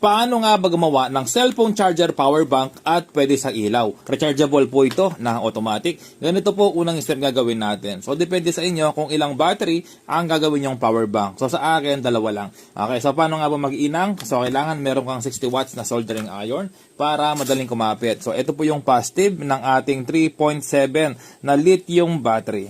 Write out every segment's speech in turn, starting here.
Paano nga ba gumawa ng cellphone charger power bank at pwede sa ilaw? Rechargeable po ito na automatic. Ganito po unang step gagawin natin. So depende sa inyo kung ilang battery ang gagawin yung power bank. So sa akin, dalawa lang. Okay, so paano nga ba mag-inang? So kailangan meron kang 60 watts na soldering iron para madaling kumapit. So ito po yung positive ng ating 3.7 na lithium battery.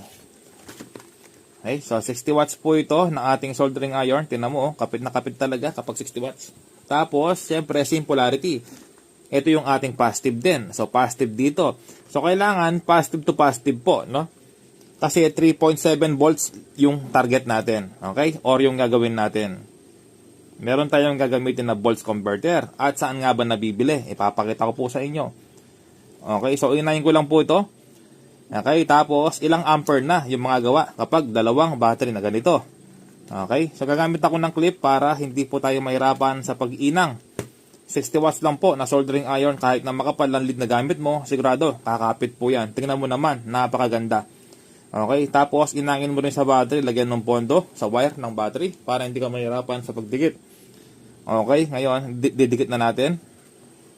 Okay, so 60 watts po ito ng ating soldering iron. Tingnan mo, kapit na kapit talaga kapag 60 watts. Tapos, siyempre, same polarity. Ito yung ating positive din. So, positive dito. So, kailangan positive to positive po, no? Kasi 3.7 volts yung target natin. Okay? Or yung gagawin natin. Meron tayong gagamitin na volts converter. At saan nga ba nabibili? Ipapakita ko po sa inyo. Okay? So, inayin ko lang po ito. Okay? Tapos, ilang ampere na yung mga gawa kapag dalawang battery na ganito. Okay, so gagamit ako ng clip para hindi po tayo mahirapan sa pag-inang. 60 watts lang po na soldering iron, kahit na makapal ang lead na gamit mo, sigurado, kakapit po yan. Tingnan mo naman, napakaganda. Okay, tapos inangin mo rin sa battery, lagyan ng pondo sa wire ng battery para hindi ka mahirapan sa pagdikit. Okay, ngayon, didikit na natin.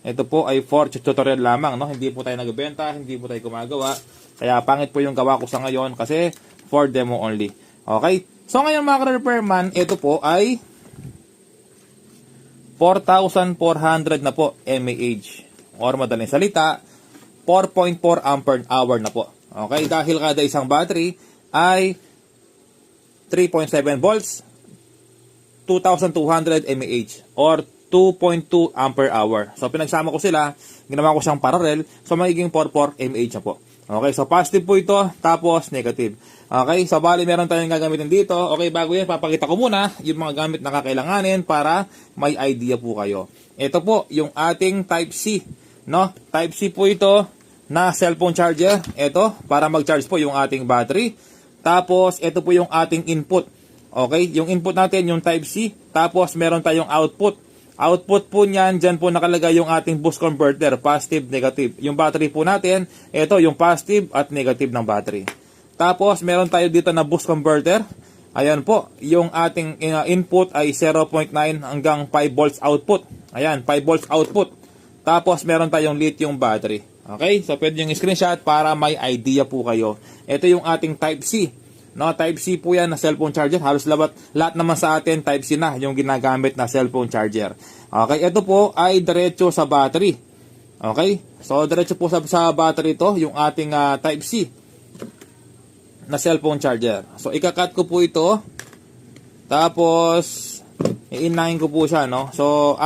Ito po ay for tutorial lamang, no? Hindi po tayo nagbebenta, hindi po tayo gumagawa. Kaya pangit po yung gawa ko sa ngayon kasi for demo only. Okay, so ngayon mga ka-repairman, ito po ay 4,400 na po mAh. Or madaling salita, 4.4 ampere hour na po. Okay, dahil kada isang battery ay 3.7 volts, 2,200 mAh or 2.2 ampere hour. So pinagsama ko sila, ginawa ko siyang parallel, so magiging 4.4 mAh na po. Okay, so positive po ito, tapos negative. Okay, so bali meron tayong gagamitin dito. Okay, bago yan, papakita ko muna yung mga gamit na kakailanganin para may idea po kayo. Ito po, yung ating Type-C. No? Type-C po ito na cellphone charger. Ito, para mag-charge po yung ating battery. Tapos, ito po yung ating input. Okay, yung input natin, yung Type-C. Tapos, meron tayong output. Output po niyan, dyan po nakalagay yung ating boost converter, positive, negative. Yung battery po natin, ito yung positive at negative ng battery. Tapos, meron tayo dito na boost converter. Ayan po, yung ating input ay 0.9 hanggang 5 volts output. Ayan, 5 volts output. Tapos, meron tayong lithium battery. Okay, so pwede yung screenshot para may idea po kayo. Ito yung ating Type-C. No, Type-C po yan na cellphone charger. Halos lahat naman sa atin Type-C na yung ginagamit na cellphone charger. Okay, ito po ay diretso sa battery. Okay, so diretso po sa battery ito, yung ating Type-C na cellphone charger. So ikakat ko po ito. Tapos iinahin ko po siya, no. So